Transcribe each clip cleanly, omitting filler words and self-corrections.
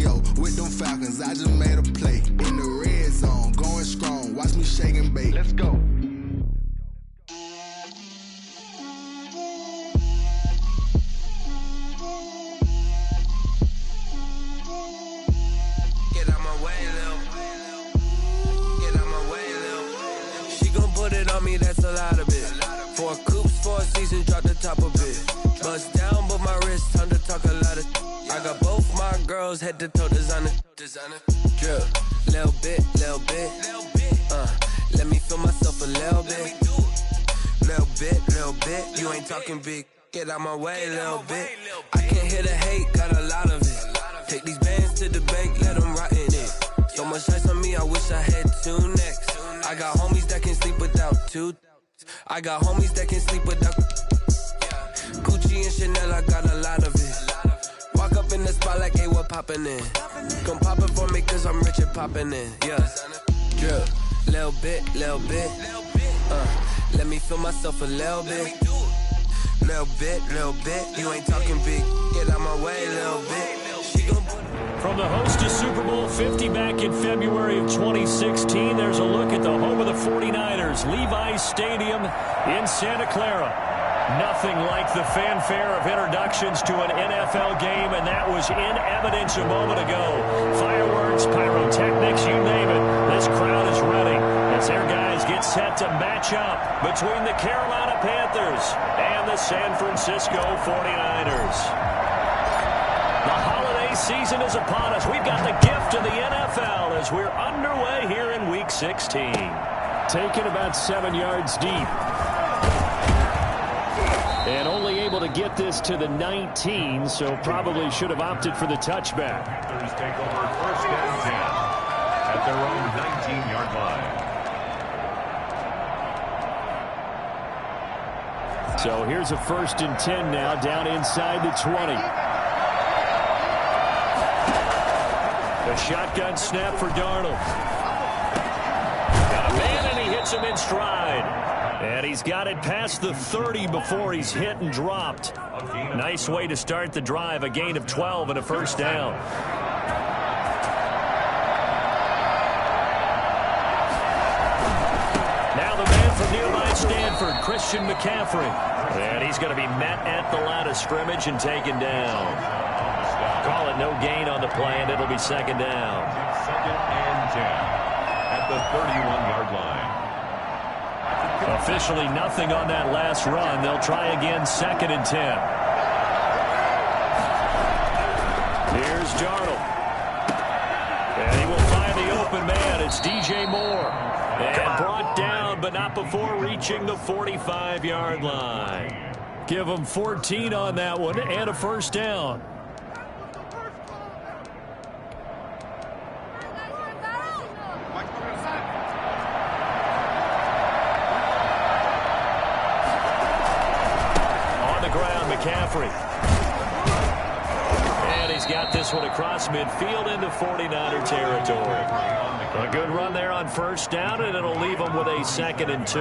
go. With them Falcons, I just made a play. In the red zone, going strong. Watch me shake and bake. Let's go. Get out my way, Lil. Get out my way, Lil. She gon' put it on me, that's a lot of it. 4 coops, 4 seasons, drop the top of it. Bust down, but my wrist, time to talk a lot of. I got both my girls, head to toe designer. Drip, little bit, little bit. Let me feel myself a little bit. Little bit. You ain't talking big. Get out my way, little bit. I can't hear the hate, got a lot of it. Take these bands to the bank, let them rot in it. So much ice on me, I wish I had 2 necks. I got homies that can sleep without 2. I got homies that can sleep without Gucci and Chanel, I got a lot of it. Walk up in the spot like, hey, what poppin' in? Come pop it for me, cause I'm rich and poppin' in. Yeah, drip, little bit. Let me feel myself a little bit. Little bit. You ain't talking big. Get out my way, little bit. From the host to Super Bowl 50 back in February of 2016, there's a look at the home of the 49ers, Levi's Stadium in Santa Clara. Nothing like the fanfare of introductions to an NFL game, and that was in evidence a moment ago. Fireworks, pyrotechnics, you name it. This crowd is ready as their guys get set to match up between the Carolina Panthers and the San Francisco 49ers. The holiday season is upon us. We've got the gift of the NFL as we're underway here in Week 16. Taken about 7 yards deep. And only able to get this to the 19, so probably should have opted for the touchback. Panthers take over first and 10 at their own 19-yard line. So here's a first and 10 now, down inside the 20. A shotgun snap for Darnold. Got a man, and he hits him in stride. And he's got it past the 30 before he's hit and dropped. Nice way to start the drive, a gain of 12 and a first down. Now the man from nearby Stanford, Christian McCaffrey. And he's going to be met at the line of scrimmage and taken down. Call it no gain on the play, and it'll be second down. Second and 10 at the 31-yard line. Officially nothing on that last run. They'll try again, second and 10. Here's Darnold. And he will find the open man. It's DJ Moore. And brought down, but not before reaching the 45-yard line. Give him 14 on that one and a first down. McCaffrey. And he's got this one across midfield into 49er territory. A good run there on first down, and it'll leave them with a second and 2.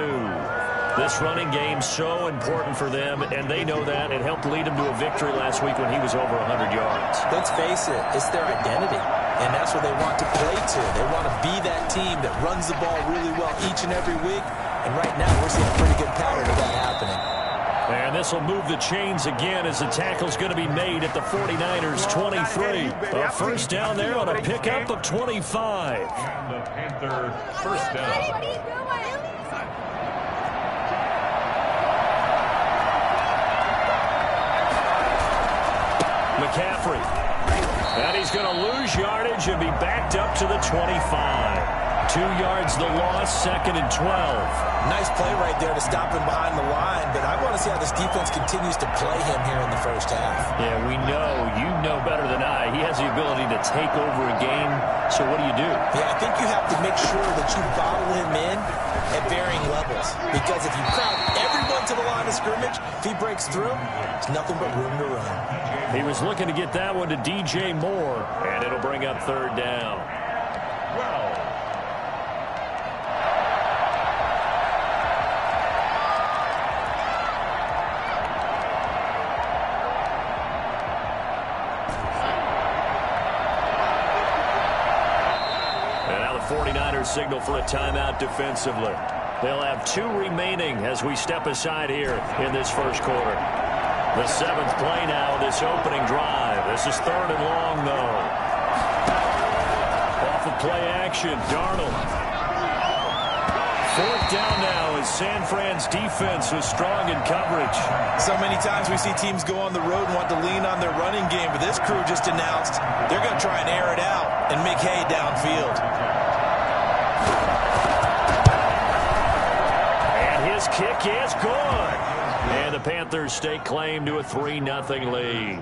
This running game's so important for them, and they know that. It helped lead them to a victory last week when he was over 100 yards. Let's face it, it's their identity, and that's what they want to play to. They want to be that team that runs the ball really well each and every week, and right now we're seeing a pretty good pattern of that happening. And this will move the chains again as the tackle's going to be made at the 49ers 23. A first down there on a pickup of 25. And the Panther first down. McCaffrey. And he's going to lose yardage and be backed up to the 25. 2 yards the loss, second and 12. Nice play right there to stop him behind the line, but I want to see how this defense continues to play him here in the first half. Yeah, we know, you know better than I, he has the ability to take over a game, so what do you do? Yeah, I think you have to make sure that you bottle him in at varying levels, because if you crowd everyone to the line of scrimmage, if he breaks through, there's nothing but room to run. He was looking to get that one to DJ Moore, and it'll bring up third down. Well, 49ers signal for a timeout defensively. They'll have 2 remaining as we step aside here in this first quarter. The 7th play now of this opening drive. This is 3rd and long, though. Off of play action, Darnold. 4th down now as San Fran's defense was strong in coverage. So many times we see teams go on the road and want to lean on their running game, but this crew just announced they're going to try and air it out and make hay downfield. And his kick is good. And the Panthers stake claim to a 3-0 lead.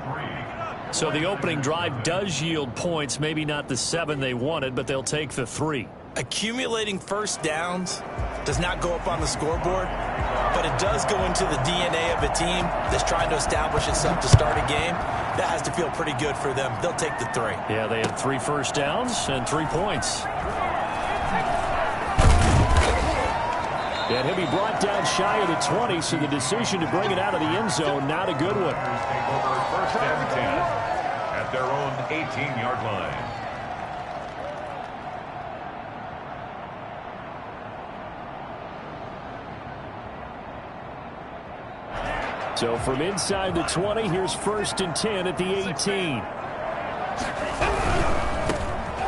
So the opening drive does yield points, maybe not the 7 they wanted, but they'll take the 3. Accumulating first downs does not go up on the scoreboard, but it does go into the DNA of a team that's trying to establish itself to start a game. That has to feel pretty good for them. They'll take the 3. Yeah, they had 3 first downs and 3 points. And he'll be brought down shy of the 20, so the decision to bring it out of the end zone, not a good one. First and 10 at their own 18-yard line. So from inside the 20, here's 1st and 10 at the 18.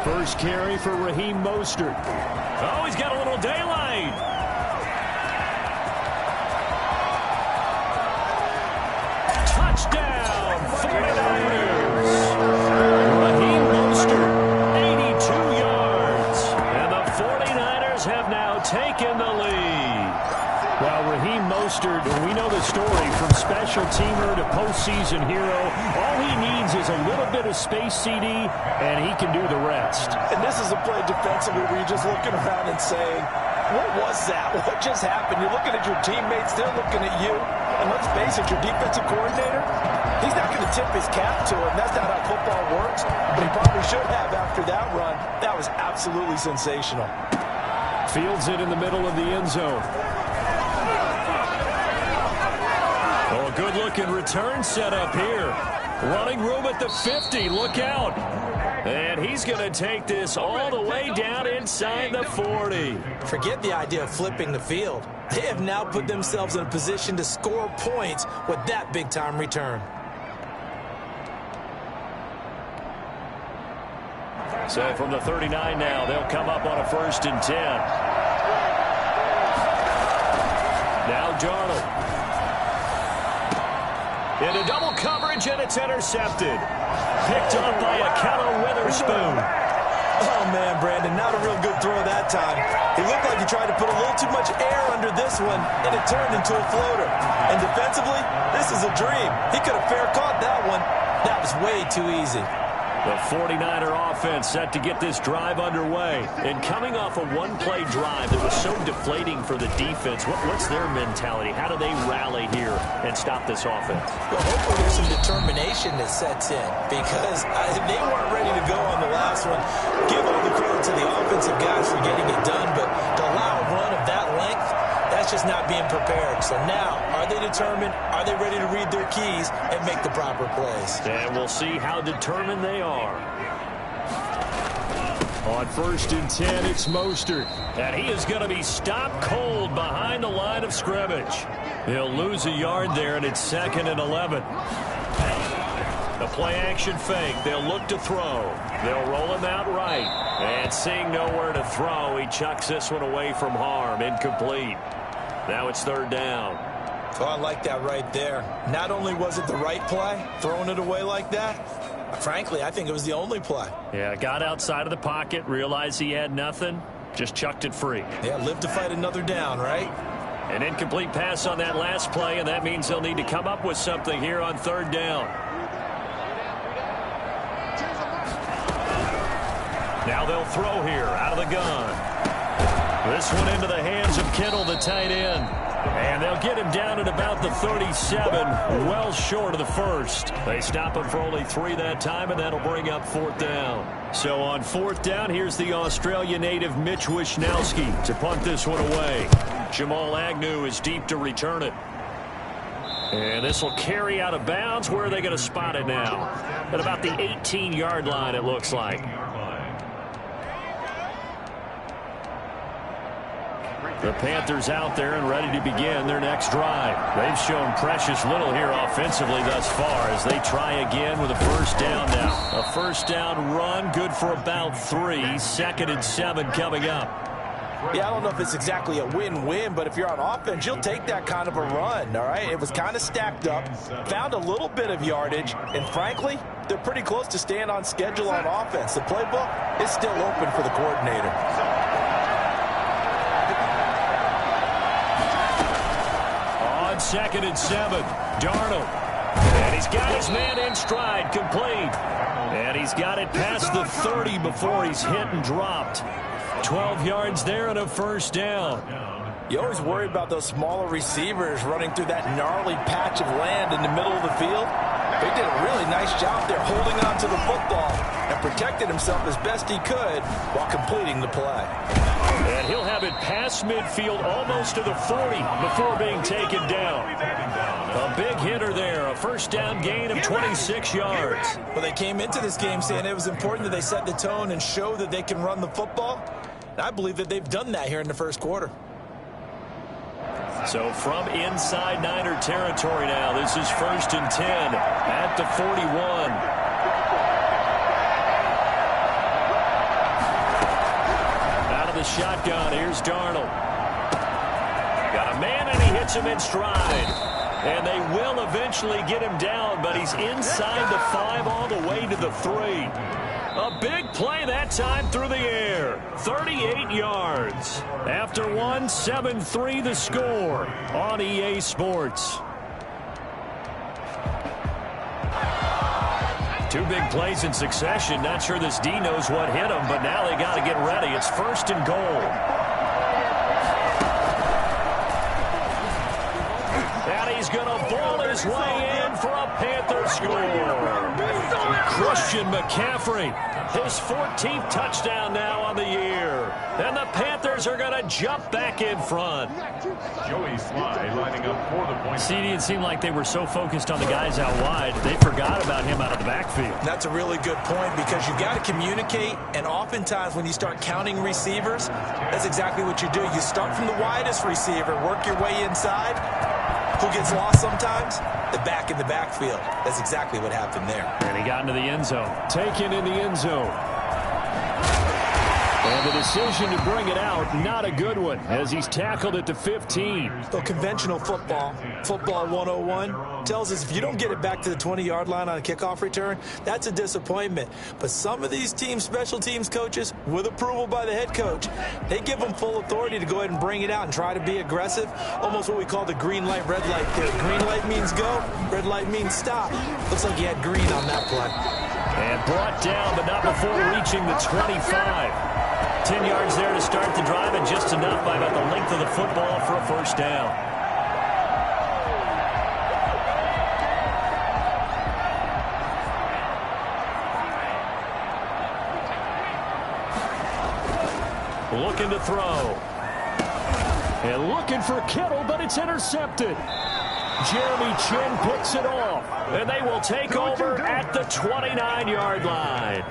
First carry for Raheem Mostert. Oh, he's got a little daylight. Touchdown, 49ers. Raheem Mostert, 82 yards. And the 49ers have now taken the lead. Well, Raheem Mostert, we know the story, from special teamer to postseason hero. All he needs is a little bit of space, CD, and he can do the rest. And this is a play defensively where you're just looking around and saying, what was that? What just happened? You're looking at your teammates, they're looking at you. And let's face it, your defensive coordinator, he's not going to tip his cap to it. That's not how football works. But he probably should have after that run. That was absolutely sensational. Fields it in the middle of the end zone. Oh, good-looking return set up here. Running room at the 50. Look out. And he's going to take this all the way down inside the 40. Forget the idea of flipping the field. They have now put themselves in a position to score points with that big-time return. So from the 39 now, they'll come up on a 1st and 10. Now Darnold. Into double coverage, and it's intercepted. Picked up by Akello Witherspoon. Oh, man, Brandon, not a real good throw that time. It looked like he tried to put a little too much air under this one, and it turned into a floater. And defensively, this is a dream. He could have fair caught that one. That was way too easy. The 49er offense set to get this drive underway. And coming off a one-play drive that was so deflating for the defense, what's their mentality? How do they rally here and stop this offense? Well, hopefully there's some determination that sets in, because they weren't ready to go on the last one. Give all the credit to the offensive guys for getting it done, but to allow a run of that length, that's just not being prepared. So now, are they determined? Are they ready to read their keys and make the proper plays? And we'll see how determined they are. On 1st and 10, it's Mostert. And he is going to be stopped cold behind the line of scrimmage. He'll lose a yard there, and it's 2nd and 11. The play-action fake. They'll look to throw. They'll roll him out right. And seeing nowhere to throw, he chucks this one away from harm. Incomplete. Now it's 3rd down. Oh, I like that right there. Not only was it the right play, throwing it away like that, frankly, I think it was the only play. Yeah, got outside of the pocket, realized he had nothing, just chucked it free. Yeah, live to fight another down, right? An incomplete pass on that last play, and that means they'll need to come up with something here on 3rd down. Now they'll throw here out of the gun. This one into the hands of Kittle, the tight end. And they'll get him down at about the 37, well short of the first. They stop him for only 3 that time, and that'll bring up 4th down. So on 4th down, here's the Australia native Mitch Wishnowsky to punt this one away. Jamal Agnew is deep to return it. And this will carry out of bounds. Where are they going to spot it now? At about the 18-yard line, it looks like. The Panthers out there and ready to begin their next drive. They've shown precious little here offensively thus far as they try again with a first down now. A first down run, good for about 3. 2nd and 7 coming up. Yeah, I don't know if it's exactly a win-win, but if you're on offense, you'll take that kind of a run, all right? It was kind of stacked up, found a little bit of yardage, and frankly, they're pretty close to staying on schedule on offense. The playbook is still open for the coordinator. On 2nd and 7, Darnold. And he's got his man in stride, complete. And he's got it past the 30 before he's hit and dropped. 12 yards there and a first down. You always worry about those smaller receivers running through that gnarly patch of land in the middle of the field. They did a really nice job there holding on to the football and protected himself as best he could while completing the play. And he'll have it past midfield almost to the 40 before being taken down. A big hitter there, a first down gain of 26 yards. Well, they came into this game saying it was important that they set the tone and show that they can run the football. And I believe that they've done that here in the first quarter. So from inside Niner territory now, this is 1st and 10 at the 41. Out of the shotgun, here's Darnold. Got a man and he hits him in stride. And they will eventually get him down, but he's inside the 5 all the way to the 3. A big play that time through the air. 38 yards. After one, 7-3 the score on EA Sports. 2 big plays in succession. Not sure this D knows what hit him, but now they got to get ready. It's 1st and goal. And he's going to ball his way in for a Panther score. Christian McCaffrey, his 14th touchdown now on the year. And the Panthers are going to jump back in front. Joey Sly lining up for the point. CD, it seemed like they were so focused on the guys out wide, they forgot about him out of the backfield. That's a really good point because you've got to communicate, and oftentimes when you start counting receivers, that's exactly what you do. You start from the widest receiver, work your way inside. Who gets lost sometimes? The back in the backfield. That's exactly what happened there. And he got into the end zone. Taken in the end zone. And the decision to bring it out, not a good one, as he's tackled at the 15. So conventional football 101, tells us if you don't get it back to the 20-yard line on a kickoff return, that's a disappointment. But some of these teams, special teams coaches, with approval by the head coach, they give them full authority to go ahead and bring it out and try to be aggressive, almost what we call the green light, red light theory. Green light means go, red light means stop. Looks like he had green on that play. And brought down, but not before reaching the 25. 10 yards there to start the drive, and just enough by about the length of the football for a first down. Looking to throw. And looking for Kittle, but it's intercepted. Jeremy Chin picks it off, and they will take over at the 29-yard line.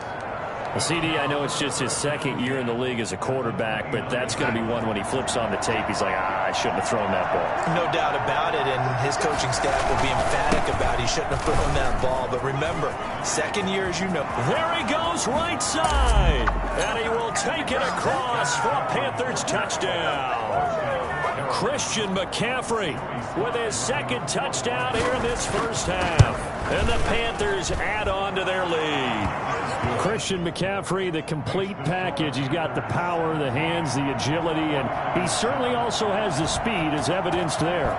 Well, CD, I know it's just his 2nd year in the league as a quarterback, but that's going to be one when he flips on the tape. He's like, I shouldn't have thrown that ball. No doubt about it, and his coaching staff will be emphatic about he shouldn't have thrown that ball. But remember, 2nd year, as you know. There he goes, right side, and he will take it across for a Panthers touchdown. Christian McCaffrey with his 2nd touchdown here in this first half. And the Panthers add on to their lead. Christian McCaffrey, the complete package. He's got the power, the hands, the agility, and he certainly also has the speed as evidenced there.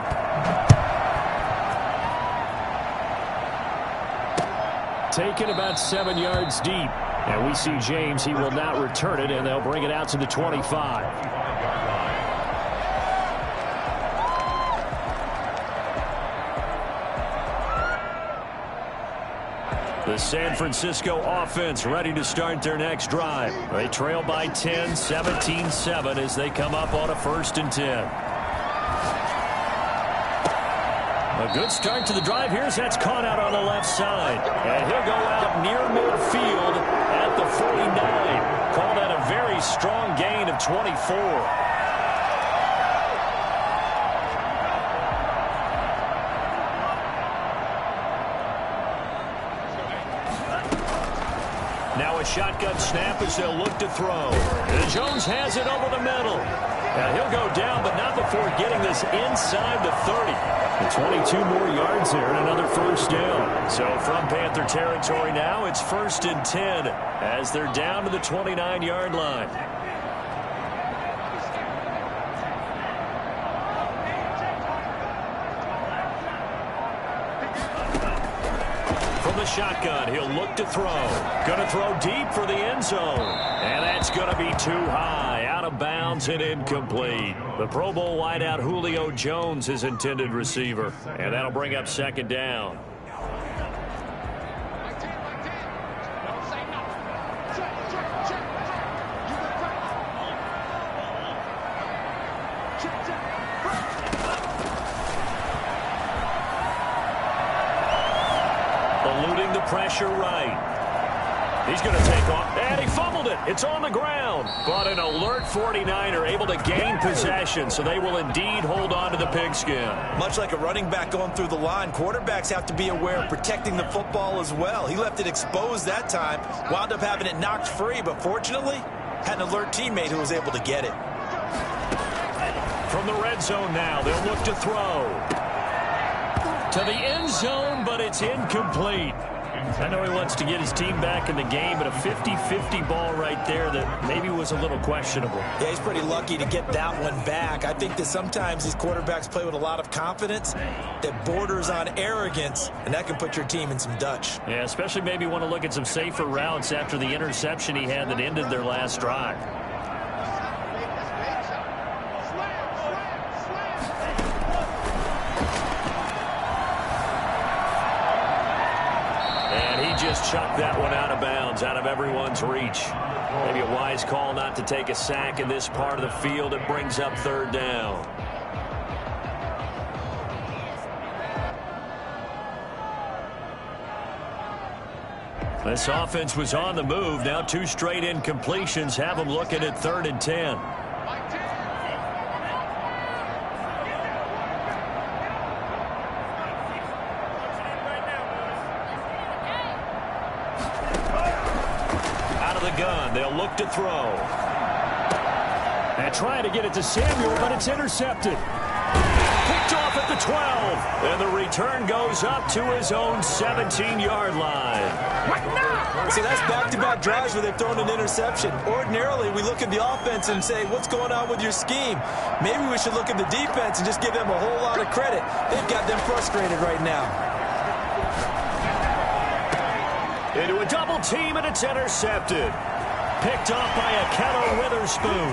Taken about 7 yards deep. And we see James, he will not return it, and they'll bring it out to the 25. The San Francisco offense ready to start their next drive. They trail by 10, 17-7 as they come up on a 1st and 10. A good start to the drive. Here's that's caught out on the left side. And he'll go out near midfield at the 49. Call that a very strong gain of 24. Now a shotgun snap as they'll look to throw. And Jones has it over the middle. Now he'll go down, but not before getting this inside the 30. And 22 more yards there and another first down. So from Panther territory now, it's 1st and 10 as they're down to the 29-yard line. From the shotgun, he'll look to throw. Going to throw deep for the end zone. And that's going to be too high. Out of bounds and incomplete. The Pro Bowl wideout Julio Jones, his intended receiver. And that'll bring up 2nd down. Eluding the pressure right. He's going to take off, and he fumbled it. It's on the ground. But an alert 49er able to gain possession, so they will indeed hold on to the pigskin. Much like a running back going through the line, quarterbacks have to be aware of protecting the football as well. He left it exposed that time, wound up having it knocked free, but fortunately, had an alert teammate who was able to get it. From the red zone now, they'll look to throw. To the end zone, but it's incomplete. I know he wants to get his team back in the game, but a 50-50 ball right there that maybe was a little questionable. Yeah, he's pretty lucky to get that one back. I think that sometimes these quarterbacks play with a lot of confidence that borders on arrogance, and that can put your team in some Dutch. Yeah, especially maybe want to look at some safer routes after the interception he had that ended their last drive. Just chucked that one out of bounds, out of everyone's reach. Maybe a wise call not to take a sack in this part of the field. It brings up 3rd down. This offense was on the move. Now 2 straight incompletions have them looking at 3rd and 10. They'll look to throw. And trying to get it to Samuel, but it's intercepted. Picked off at the 12. And the return goes up to his own 17-yard line. So that's back-to-back drives where they've thrown an interception. Ordinarily, we look at the offense and say, what's going on with your scheme? Maybe we should look at the defense and just give them a whole lot of credit. They've got them frustrated right now. Into a double team, and it's intercepted. Picked off by a Keller Witherspoon.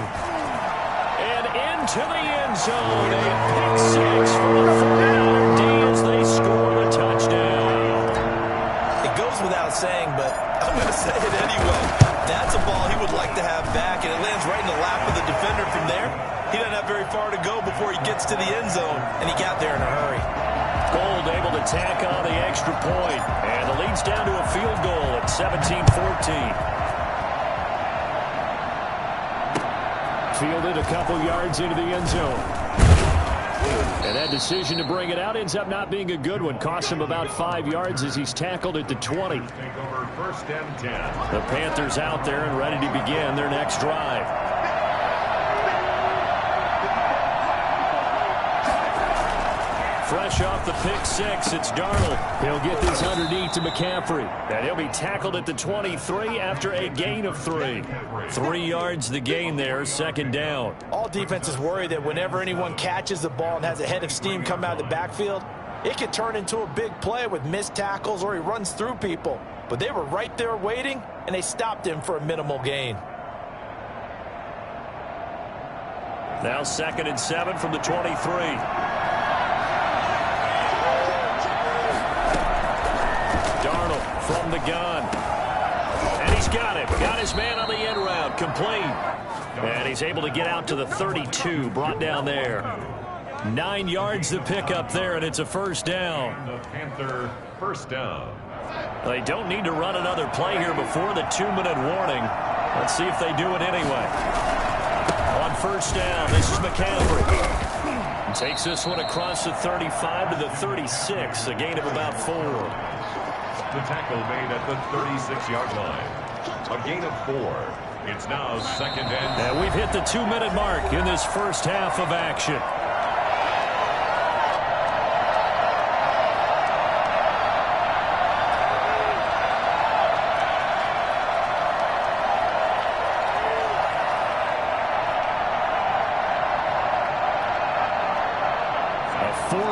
And into the end zone. A pick 6 for the 49er D as they score the touchdown. It goes without saying, but I'm going to say it anyway. That's a ball he would like to have back, and it lands right in the lap of the defender from there. He doesn't have very far to go before he gets to the end zone, and he got there in a hurry. Gold able to tack on the extra point, and the lead's down to a field goal at 17-14. Fielded a couple yards into the end zone. And that decision to bring it out ends up not being a good one. Costs him about 5 yards as he's tackled at the 20. Take over 1st and 10. The Panthers out there and ready to begin their next drive. Fresh off the pick 6, it's Darnold. He'll get this underneath to McCaffrey. And he'll be tackled at the 23 after a gain of 3. 3 yards the gain there, 2nd down. All defenses worry that whenever anyone catches the ball and has a head of steam come out of the backfield, it could turn into a big play with missed tackles or he runs through people. But they were right there waiting, and they stopped him for a minimal gain. Now 2nd and 7 from the 23. Darnold from the gun. And he's got it. Got his man on the end route. Complete. And he's able to get out to the 32. Brought down there. 9 yards to pick up there, and it's a 1st down. The Panther 1st down. They don't need to run another play here before the 2-minute warning. Let's see if they do it anyway. On 1st down, this is McCaffrey. Takes this one across the 35 to the 36. A gain of about 4. The tackle made at the 36-yard line. A gain of 4. It's now second and... And we've hit the 2-minute mark in this first half of action.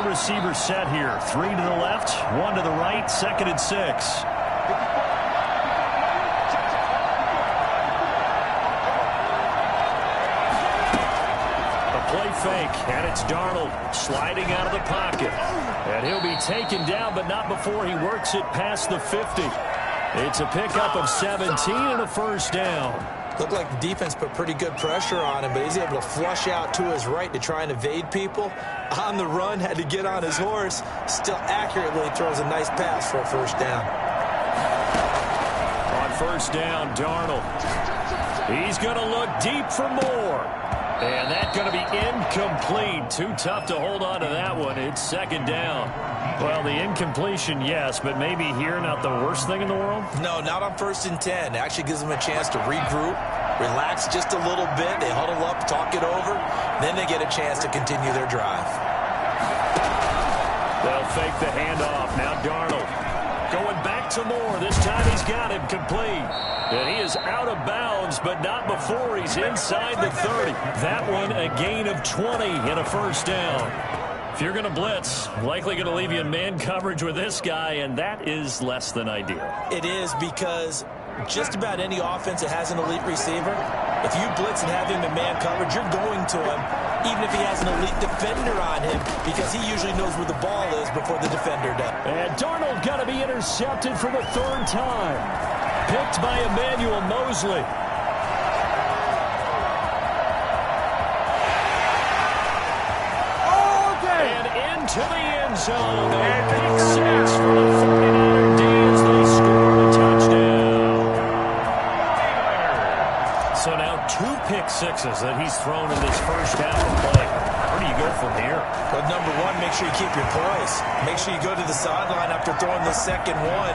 Receiver set here. 3 to the left, 1 to the right, 2nd and 6. A play fake, and it's Darnold sliding out of the pocket. And he'll be taken down, but not before he works it past the 50. It's a pickup of 17 and a first down. Looked like the defense put pretty good pressure on him, but he's able to flush out to his right to try and evade people. On the run, had to get on his horse. Still accurately throws a nice pass for a first down. On first down, Darnold. He's going to look deep for more. And that's going to be incomplete. Too tough to hold on to that one. It's 2nd down. Well, the incompletion, yes, but maybe here not the worst thing in the world? No, not on 1st and 10. It actually gives them a chance to regroup, relax just a little bit. They huddle up, talk it over. Then they get a chance to continue their drive. They'll fake the handoff. Now Darnold going back to Moore. This time he's got him complete. And he is out of bounds, but not before he's inside the 30. That one a gain of 20 and a first down. If you're going to blitz, likely going to leave you in man coverage with this guy, and that is less than ideal. It is, because just about any offense that has an elite receiver, if you blitz and have him in man coverage, you're going to him, even if he has an elite defender on him, because he usually knows where the ball is before the defender does. And Darnold got to be intercepted for the 3rd time. Picked by Emmanuel Mosley. To the end zone. And pick 6 for the 49er D as they score a touchdown. So now 2 pick sixes that he's thrown in this first half of play. Where do you go from here? Well, number one, make sure you keep your poise. Make sure you go to the sideline after throwing the second one,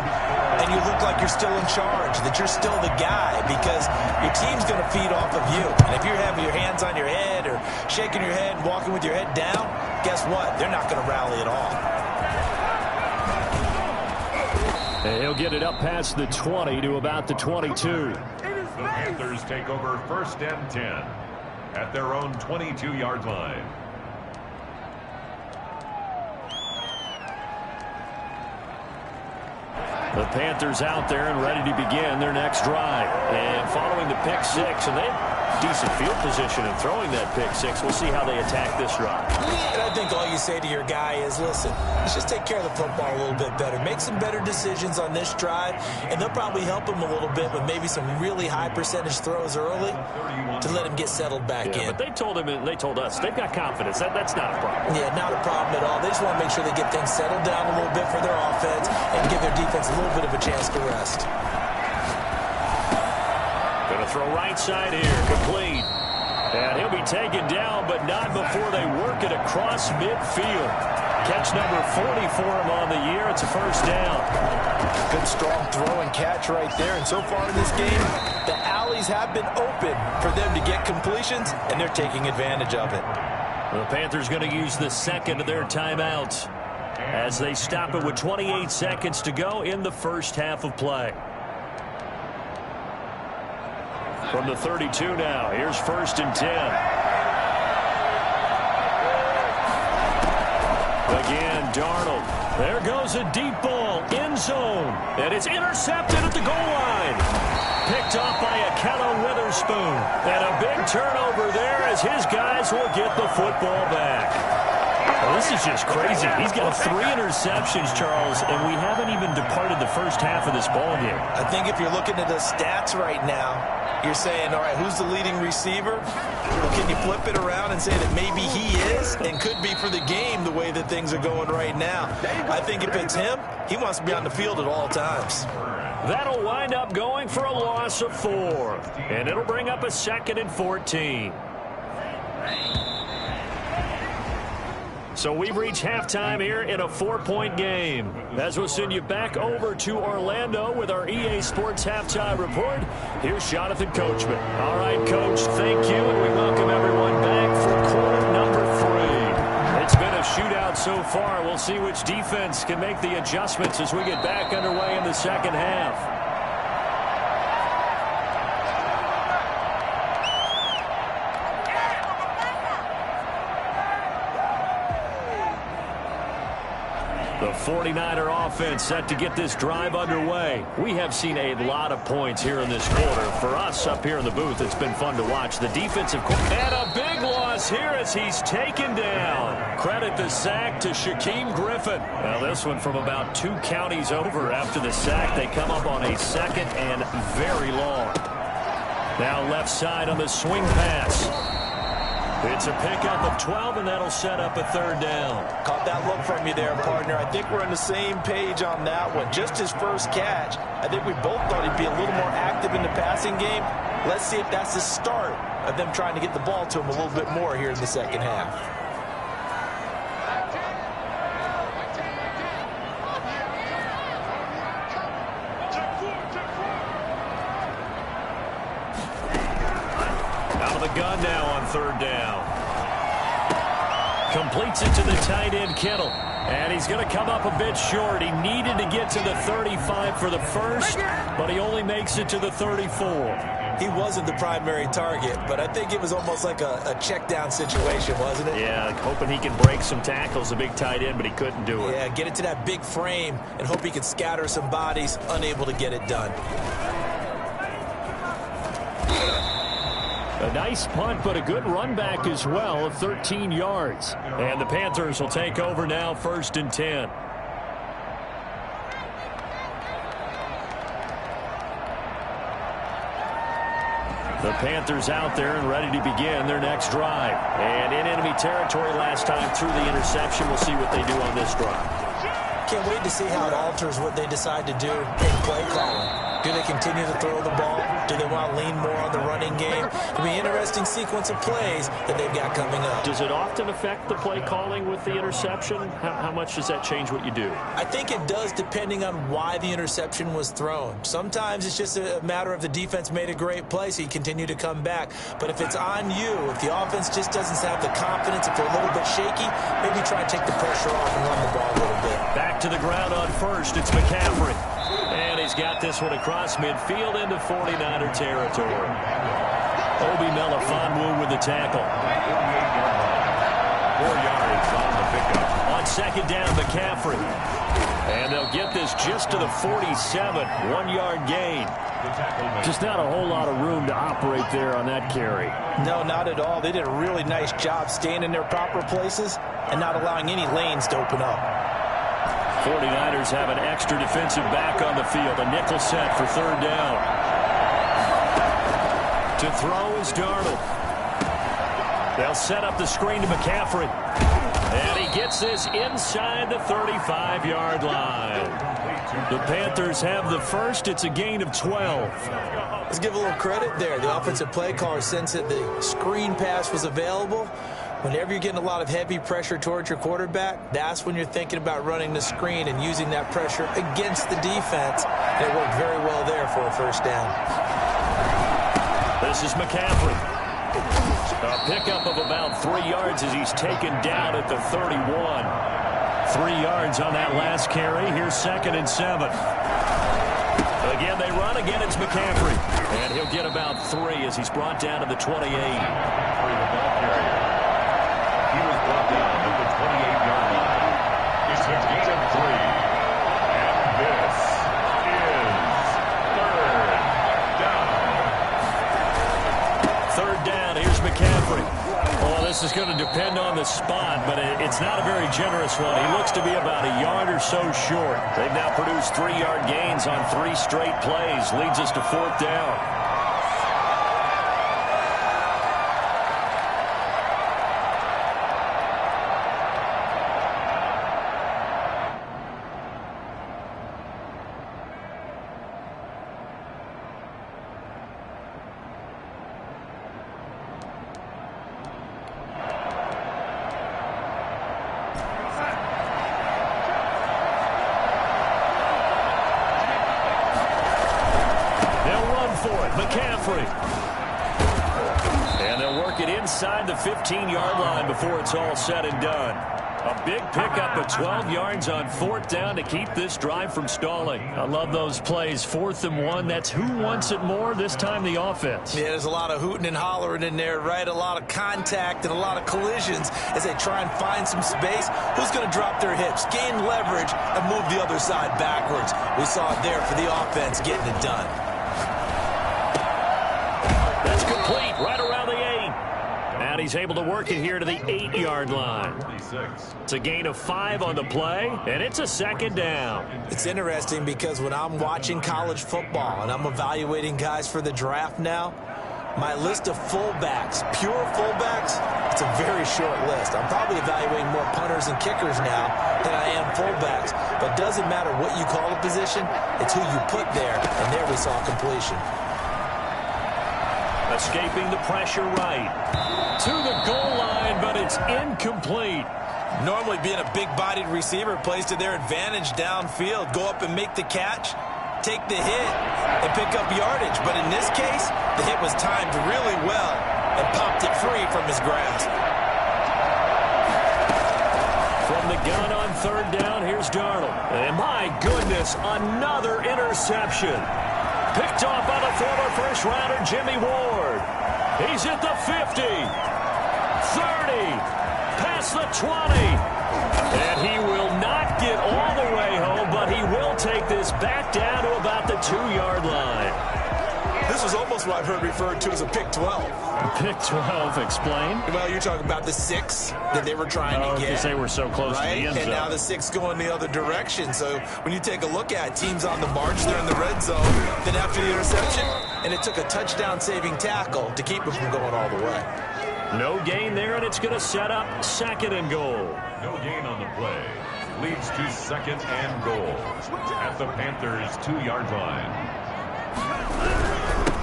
and you look like you're still in charge, that you're still the guy, because your team's going to feed off of you. And if you're having your hands on your head or shaking your head and walking with your head down, guess what? They're not going to rally at all. And he'll get it up past the 20 to about the 22. The Panthers take over 1st and 10 at their own 22-yard line. The Panthers out there and ready to begin their next drive. And following the pick 6, and they have decent field position in throwing that pick 6. We'll see how they attack this drive. And I think all you say to your guy is, listen, let's just take care of the football a little bit better. Make some better decisions on this drive, and they'll probably help him a little bit with maybe some really high percentage throws early to let him get settled back in. But they told him, and they told us, they've got confidence. That's not a problem. Yeah, not a problem at all. They just want to make sure they get things settled down a little bit for their offense and give their defense a little bit of a chance to rest. Going to throw right side here, complete. And he'll be taken down, but not before they work it across midfield. Catch number 40 for him on the year. It's a first down. Good strong throw and catch right there. And so far in this game, the alleys have been open for them to get completions, and they're taking advantage of it. The Panthers going to use the second of their timeouts as they stop it with 28 seconds to go in the first half of play. From the 32 now, here's 1st and 10. Again, Darnold. There goes a deep ball, end zone, and it's intercepted at the goal line. Picked off by Akello Witherspoon. And a big turnover there as his guys will get the football back. Well, this is just crazy. He's got 3 interceptions, Charles, and we haven't even departed the first half of this ball game. I think if you're looking at the stats right now, you're saying, all right, who's the leading receiver? Well, can you flip it around and say that maybe he is and could be for the game the way that things are going right now? I think if it's him, he wants to be on the field at all times. That'll wind up going for a loss of 4, and it'll bring up a 2nd and 14. So we've reached halftime here in a 4-point game. As we'll send you back over to Orlando with our EA Sports Halftime Report, here's Jonathan Coachman. All right, Coach, thank you, and we welcome everyone back for quarter number 3. It's been a shootout so far. We'll see which defense can make the adjustments as we get back underway in the second half. The 49er offense set to get this drive underway. We have seen a lot of points here in this quarter. For us up here in the booth, it's been fun to watch. The defensive and a big loss here as he's taken down. Credit the sack to Shaquem Griffin. Well, this one from about 2 counties over after the sack. They come up on a second and very long. Now left side on the swing pass. It's a pickup of 12, and that'll set up a third down. Caught that look from you there, partner. I think we're on the same page on that one. Just his first catch. I think we both thought he'd be a little more active in the passing game. Let's see if that's the start of them trying to get the ball to him a little bit more here in the second half. Out of the gun now on third down. Completes it to the tight end, Kittle. And he's going to come up a bit short. He needed to get to the 35 for the first, but he only makes it to the 34. He wasn't the primary target, but I think it was almost like a check down situation, wasn't it? Yeah, hoping he can break some tackles, a big tight end, but he couldn't do it. Yeah, get it to that big frame and hope he could scatter some bodies, unable to get it done. A nice punt, but a good run back as well of 13 yards. And the Panthers will take over now, 1st and 10. The Panthers out there and ready to begin their next drive. And in enemy territory last time through the interception. We'll see what they do on this drive. Can't wait to see how it alters what they decide to do in play calling. Do they continue to throw the ball? Do they want to lean more on the running game? It'll be an interesting sequence of plays that they've got coming up. Does it often affect the play calling with the interception? How much does that change what you do? I think it does depending on why the interception was thrown. Sometimes it's just a matter of the defense made a great play, so you continue to come back. But if it's on you, if the offense just doesn't have the confidence, if they're a little bit shaky, maybe try and take the pressure off and run the ball a little bit. Back to the ground on first. It's McCaffrey. And he's got this one across midfield into 49er territory. Obi Melifonwu with the tackle. 4 yards on the pickup. On second down, McCaffrey. And they'll get this just to the 47. 1-yard gain. Just not a whole lot of room to operate there on that carry. No, not at all. They did a really nice job staying in their proper places and not allowing any lanes to open up. 49ers have an extra defensive back on the field. A nickel set for third down. To throw is Darnold. They'll set up the screen to McCaffrey. And he gets this inside the 35-yard line. The Panthers have the first. It's a gain of 12. Let's give a little credit there. The offensive play caller sensed that the screen pass was available. Whenever you're getting a lot of heavy pressure towards your quarterback, that's when you're thinking about running the screen and using that pressure against the defense. And it worked very well there for a first down. This is McCaffrey. A pickup of about 3 yards as he's taken down at the 31. 3 yards on that last carry. Here's 2nd and 7. Again, they run. Again, it's McCaffrey. And he'll get about 3 as he's brought down to the 28. He was brought down at the 28-yard line. It's a gain of 3. And this is third down. Third down. Here's McCaffrey. Oh, this is going to depend on the spot, but it's not a very generous one. He looks to be about a yard or so short. They've now produced 3-yard gains on 3 straight plays. Leads us to 4th down. McCaffrey. And they'll work it inside the 15-yard line before it's all said and done. A big pickup of 12 yards on 4th down to keep this drive from stalling. I love those plays. 4th and 1. That's who wants it more, this time the offense. Yeah, there's a lot of hooting and hollering in there, right? A lot of contact and a lot of collisions as they try and find some space. Who's going to drop their hips, gain leverage, and move the other side backwards? We saw it there for the offense getting it done. That's complete right around the 8. And he's able to work it here to the 8-yard line. It's a gain of 5 on the play, and it's a 2nd down. It's interesting because when I'm watching college football and I'm evaluating guys for the draft now, my list of fullbacks, pure fullbacks, it's a very short list. I'm probably evaluating more punters and kickers now than I am fullbacks. But it doesn't matter what you call a position, it's who you put there, and there we saw completion. Escaping the pressure right. To the goal line, but it's incomplete. Normally being a big-bodied receiver plays to their advantage downfield. Go up and make the catch, take the hit, and pick up yardage. But in this case, the hit was timed really well and popped it free from his grasp. From the gun on 3rd down, here's Darnold. And my goodness, another interception. Picked off by the former first-rounder Jimmy Ward. He's at the 50, 30, past the 20. And he will not get all the way home, but he will take this back down to about the 2-yard line. This was almost what I've heard referred to as a pick 12. Pick 12, explain. Well, you're talking about the 6 that they were trying to get. Because they were so close to the end zone. And now the 6 going the other direction. So when you take a look at teams on the march, they're in the red zone. Then after the interception, and it took a touchdown-saving tackle to keep it from going all the way. No gain there, and it's going to set up 2nd and goal. No gain on the play. Leads to 2nd and goal at the Panthers' 2-yard line.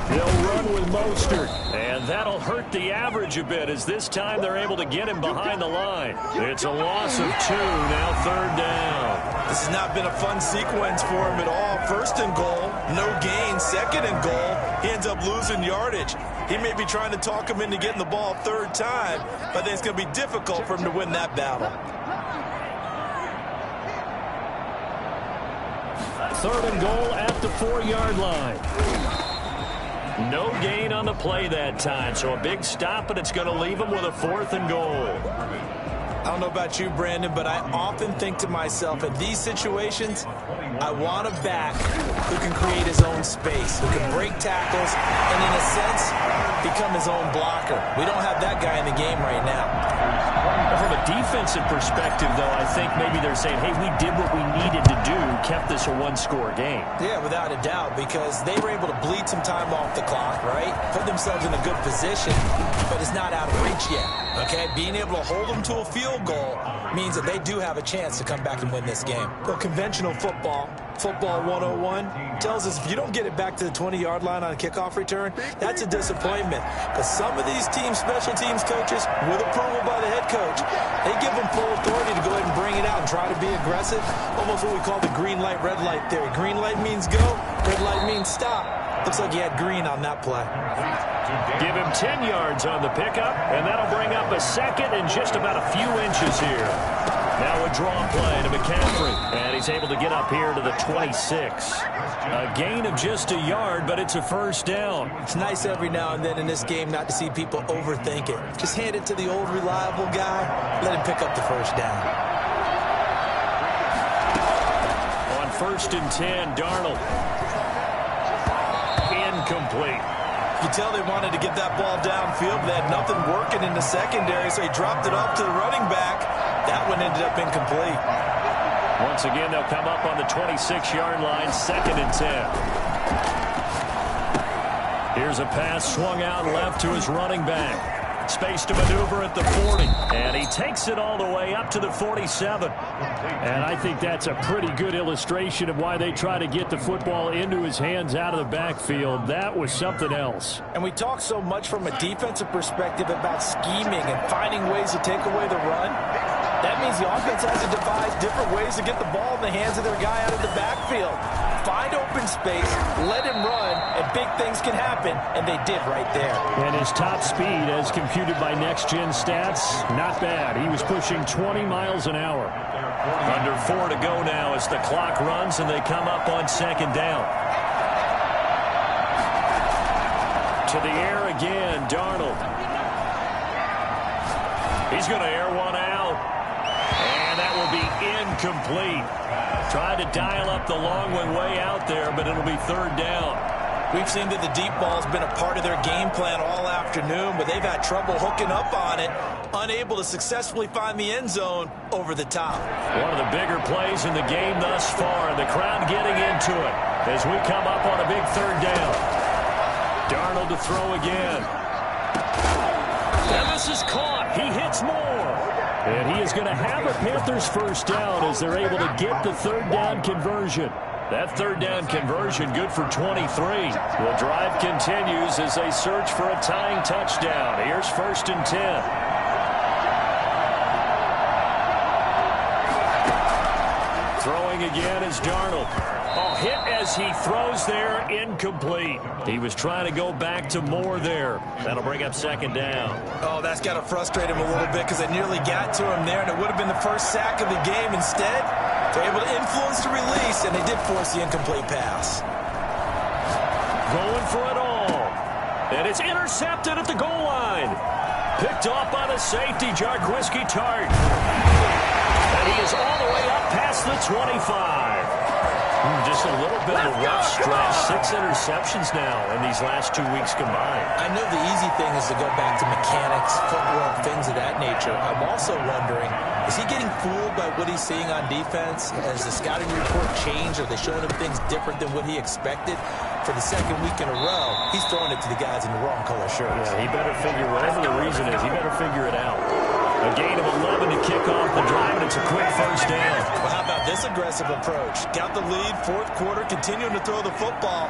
They'll run with Mostert, and that'll hurt the average a bit as this time they're able to get him behind the line. It's a loss of 2, now 3rd down. This has not been a fun sequence for him at all. 1st and goal, no gain. 2nd and goal, he ends up losing yardage. He may be trying to talk him into getting the ball 3rd time, but then it's going to be difficult for him to win that battle. 3rd and goal at the 4-yard line. No gain on the play that time, so a big stop, and it's going to leave him with a 4th and goal. I don't know about you, Brandon, but I often think to myself, in these situations, I want a back who can create his own space, who can break tackles, and in a sense, become his own blocker. We don't have that guy in the game right now. From a defensive perspective, though, I think maybe they're saying, hey, we did what we needed to do, kept this a 1-score game. Yeah, without a doubt, because they were able to bleed some time off the clock, right? Put themselves in a good position, but it's not out of reach yet, okay? Being able to hold them to a field goal means that they do have a chance to come back and win this game. Well, conventional football 101, tells us if you don't get it back to the 20-yard line on a kickoff return, that's a disappointment. Because some of these special teams coaches, with approval by the head coach, they give them full authority to go ahead and bring it out and try to be aggressive. Almost what we call the green light, red light theory. Green light means go, red light means stop. Looks like he had green on that play. Give him 10 yards on the pickup, and that'll bring up a 2nd and just about a few inches here. Now a draw play to McCaffrey, and he's able to get up here to the 26. A gain of just a yard, but it's a 1st down. It's nice every now and then in this game not to see people overthink it. Just hand it to the old reliable guy, let him pick up the 1st down. On 1st and 10, Darnold. Incomplete. You tell they wanted to get that ball downfield, but they had nothing working in the secondary, so he dropped it off to the running back. That one ended up incomplete. Once again, they'll come up on the 26-yard line, 2nd and 10. Here's a pass swung out left to his running back. Space to maneuver at the 40, and he takes it all the way up to the 47. And I think that's a pretty good illustration of why they try to get the football into his hands out of the backfield. That was something else. And we talk so much from a defensive perspective about scheming and finding ways to take away the run. That means the offense has to devise different ways to get the ball in the hands of their guy out of the backfield. Find open space, let him run, and big things can happen, and they did right there. And his top speed, as computed by Next Gen Stats, not bad. He was pushing 20 miles an hour. Under 4 to go now as the clock runs and they come up on second down. To the air again, Darnold. He's going to air one out. And that will be incomplete. Tried to dial up the long one way out there, but it'll be third down. We've seen that the deep ball's been a part of their game plan all afternoon, but they've had trouble hooking up on it, unable to successfully find the end zone over the top. One of the bigger plays in the game thus far, and the crowd getting into it as we come up on a big third down. Darnold to throw again. And this is caught. He hits more. And he is going to have a Panthers first down as they're able to get the third down conversion. That third down conversion good for 23. The drive continues as they search for a tying touchdown. Here's 1st and 10. Throwing again is Darnold. Oh, hit as he throws there, incomplete. He was trying to go back to Moore there. That'll bring up second down. Oh, that's got to frustrate him a little bit because they nearly got to him there, and it would have been the first sack of the game. Instead, they're able to influence the release, and they did force the incomplete pass. Going for it all. And it's intercepted at the goal line. Picked off by the safety, Jarquiski Tart. And he is all the way up past the 25. Just a little bit of a rough stretch. 6 interceptions now in these last 2 weeks combined. I know the easy thing is to go back to mechanics, footwork, things of that nature. I'm also wondering, is he getting fooled by what he's seeing on defense? Has the scouting report changed? Are they showing him things different than what he expected? For the second week in a row, he's throwing it to the guys in the wrong color shirts. Yeah, he better figure, whatever the reason is, he better figure it out. A gain of 11 to kick off the drive, and it's a quick first down. Well, how about this aggressive approach? Got the lead, fourth quarter, continuing to throw the football.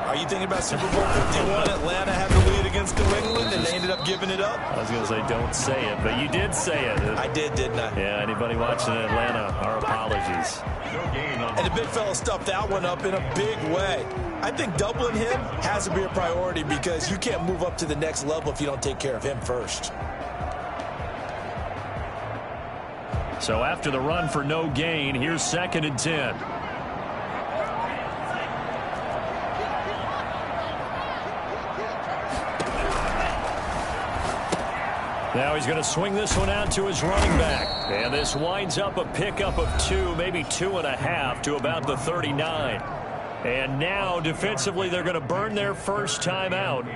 Are you thinking about Super Bowl 51? Atlanta had the lead against New England, and they ended up giving it up? I was going to say, don't say it, but you did say it. I did, didn't I? Yeah, anybody watching Atlanta, our apologies. And the big fella stuffed that one up in a big way. I think doubling him has to be a priority because you can't move up to the next level if you don't take care of him first. So after the run for no gain, here's 2nd and 10. Now he's going to swing this one out to his running back. And this winds up a pickup of 2, maybe 2.5 to about the 39. And now defensively they're going to burn their first time out.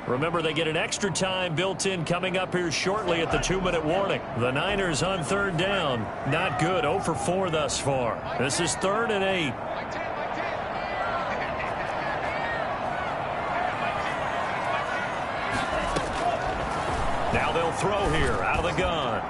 Remember, they get an extra time built in coming up here shortly at the 2-minute warning. The Niners on third down. Not good. 0 for 4 thus far. This is 3rd and 8. Now they'll throw here out of the gun.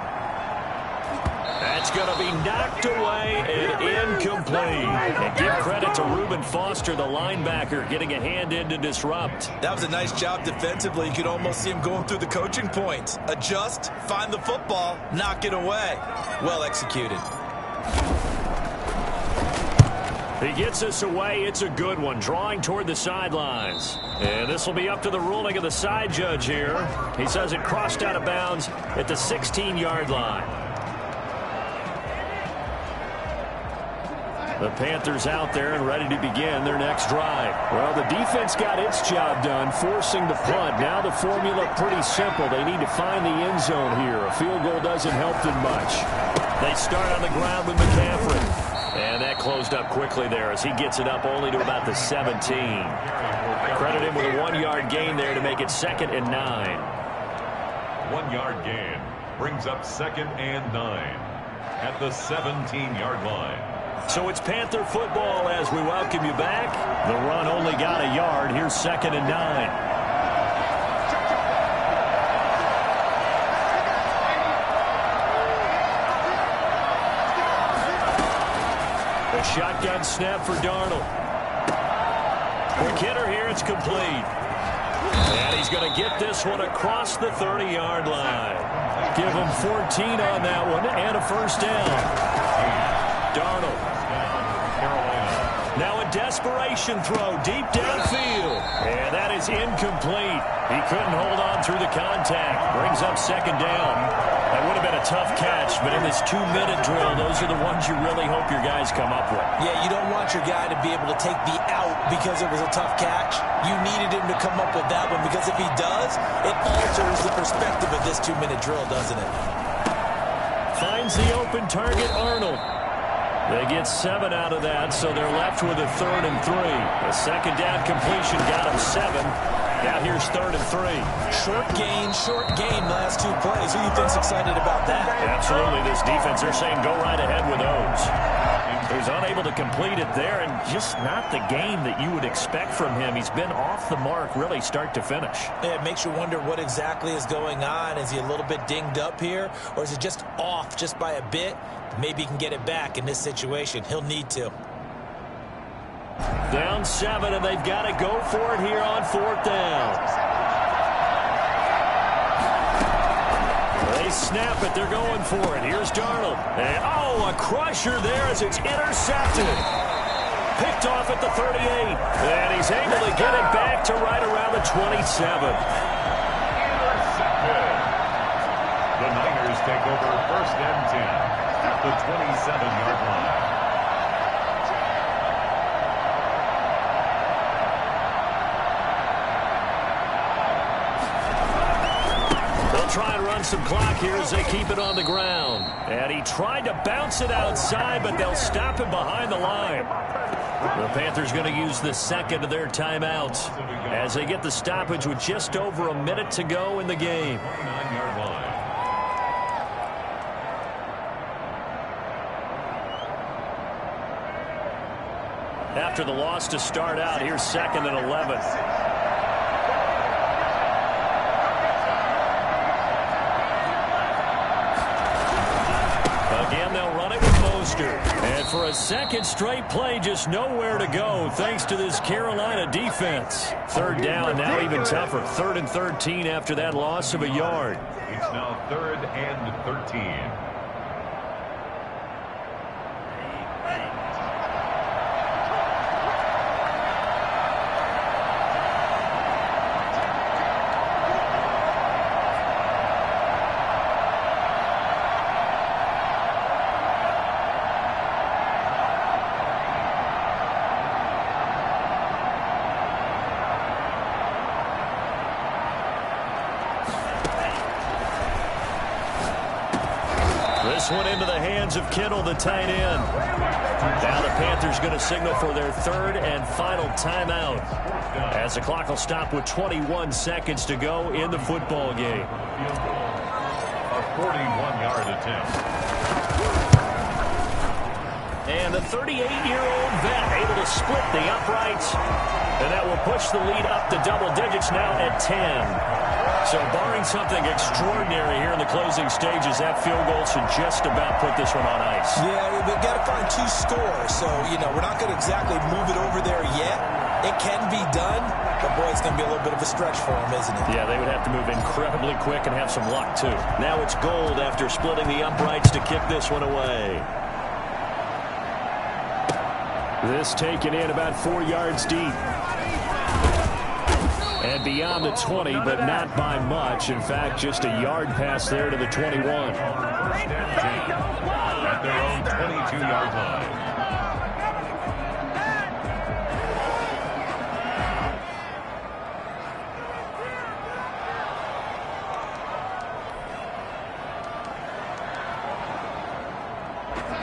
That's going to be knocked away and incomplete. And give credit to Reuben Foster, the linebacker, getting a hand in to disrupt. That was a nice job defensively. You could almost see him going through the coaching points. Adjust, find the football, knock it away. Well executed. He gets us away. It's a good one. Drawing toward the sidelines. And this will be up to the ruling of the side judge here. He says it crossed out of bounds at the 16-yard line. The Panthers out there and ready to begin their next drive. Well, the defense got its job done, forcing the punt. Now the formula pretty simple. They need to find the end zone here. A field goal doesn't help them much. They start on the ground with McCaffrey. And that closed up quickly there as he gets it up only to about the 17. Credit him with a 1-yard gain there to make it 2nd and 9. 1-yard gain brings up 2nd and 9 at the 17-yard line. So it's Panther football as we welcome you back. The run only got a yard. Here's 2nd and 9. A shotgun snap for Darnold. Quick hitter here. It's complete. And he's going to get this one across the 30-yard line. Give him 14 on that one and a first down. Darnold. Now a desperation throw deep downfield. And that is incomplete. He couldn't hold on through the contact. Brings up second down. That would have been a tough catch, but in this 2-minute drill, those are the ones you really hope your guys come up with. Yeah, you don't want your guy to be able to take the out because it was a tough catch. You needed him to come up with that one because if he does, it alters the perspective of this 2-minute drill, doesn't it? Finds the open target, Arnold. They get 7 out of that, so they're left with a 3rd and 3. A second down completion got them 7. Now here's 3rd and 3. Short gain, last 2 plays. Who you think's excited about that? Absolutely. This defense, they're saying go right ahead with those. He was unable to complete it there, and just not the game that you would expect from him. He's been off the mark really start to finish. Yeah, it makes you wonder what exactly is going on. Is he a little bit dinged up here, or is it just off just by a bit? Maybe he can get it back in this situation. He'll need to. Down 7, and they've got to go for it here on 4th down. They snap it. They're going for it. Here's Darnold. And, a crusher there as it's intercepted. Picked off at the 38. And he's able to get it back to right around the 27. The Niners take over 1st and 10 at the 27-yard line. Try and run some clock here as they keep it on the ground. And he tried to bounce it outside, but they'll stop him behind the line. The Panthers going to use the second of their timeouts as they get the stoppage with just over a minute to go in the game. 9-yard line. After the loss to start out, here's 2nd and 11. Again, they'll run it with Mostert. And for a second straight play, just nowhere to go thanks to this Carolina defense. 3rd down, now even tougher. 3rd and 13 after that loss of a yard. It's now 3rd and 13. This one into the hands of Kittle, the tight end. Now the Panthers going to signal for their 3rd and final timeout as the clock will stop with 21 seconds to go in the football game. A 41-yard attempt. And the 38-year-old vet able to split the uprights. And that will push the lead up to double digits now at 10. So barring something extraordinary here in the closing stages, that field goal should just about put this one on ice. Yeah, we've got to find 2 scores. So, we're not going to exactly move it over there yet. It can be done, but boy, it's going to be a little bit of a stretch for them, isn't it? Yeah, they would have to move incredibly quick and have some luck, too. Now it's Gold after splitting the uprights to kick this one away. This taken in about 4 yards deep. And beyond the 20, but not by much. In fact, just a yard pass there to the 21. At their own 22-yard line.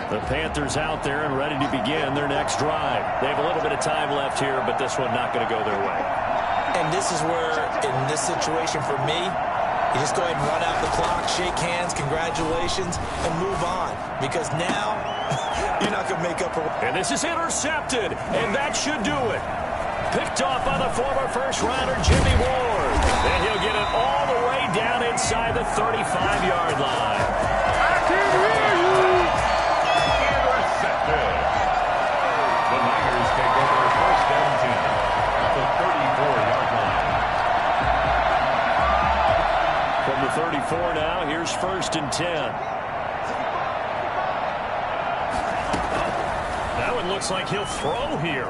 The Panthers out there and ready to begin their next drive. They have a little bit of time left here, but this one not going to go their way. And this is where, in this situation for me, you just go ahead and run out the clock, shake hands, congratulations, and move on. Because now, you're not going to make up for it. And this is intercepted, and that should do it. Picked off by the former first-rounder, Jimmy Ward. And he'll get it all the way down inside the 35-yard line. I can hear you. Intercepted. The Niners take over 1st and 10 at the 34-yard line. 34 now. Here's 1st and 10. That one looks like he'll throw here.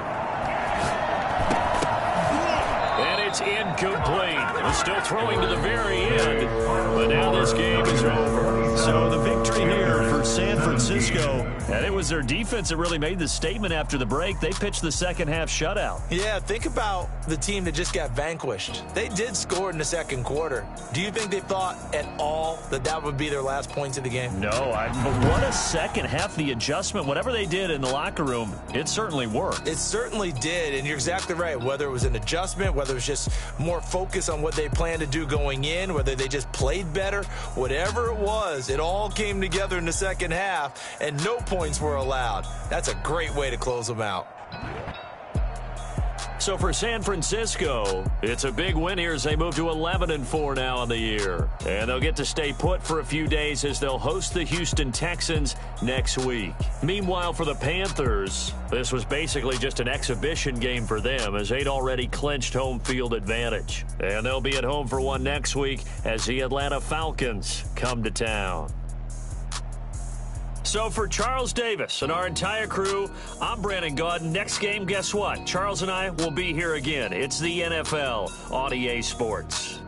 And it's incomplete. He's still throwing to the very end. But now this game is over. So the victory here for San Francisco. And it was their defense that really made the statement after the break. They pitched the second-half shutout. Yeah, think about the team that just got vanquished. They did score in the second quarter. Do you think they thought at all that that would be their last points of the game? No, but what a second half. The adjustment, whatever they did in the locker room, it certainly worked. It certainly did, and you're exactly right. Whether it was an adjustment, whether it was just more focus on what they planned to do going in, whether they just played better, whatever it was, it all came together in the second half, and no points were allowed. That's a great way to close them out. So for San Francisco, it's a big win here as they move to 11-4 now on the year. And they'll get to stay put for a few days as they'll host the Houston Texans next week. Meanwhile, for the Panthers, this was basically just an exhibition game for them as they'd already clinched home field advantage. And they'll be at home for one next week as the Atlanta Falcons come to town. So for Charles Davis and our entire crew, I'm Brandon Gaudin. Next game, guess what? Charles and I will be here again. It's the NFL on EA Sports.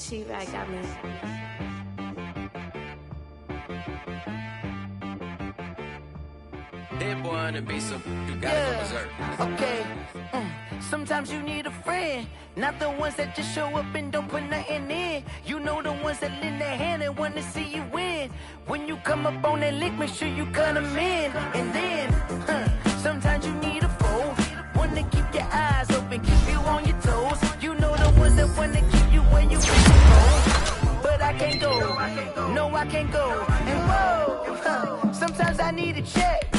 She-Rag got me. That boy on the beat, so you gotta go berserk. Okay. Sometimes Sometimes you need a friend, not the ones that just show up and don't put nothing in. You know the ones that lend their hand and want to see you win. When you come up on that lick, make sure you cut them in. And then, sometimes you need a foe, one to keep your eyes open, keep you on your toes. You know the ones that want to keep you where you go. But I can't go, no I can't go. And whoa, sometimes I need a check.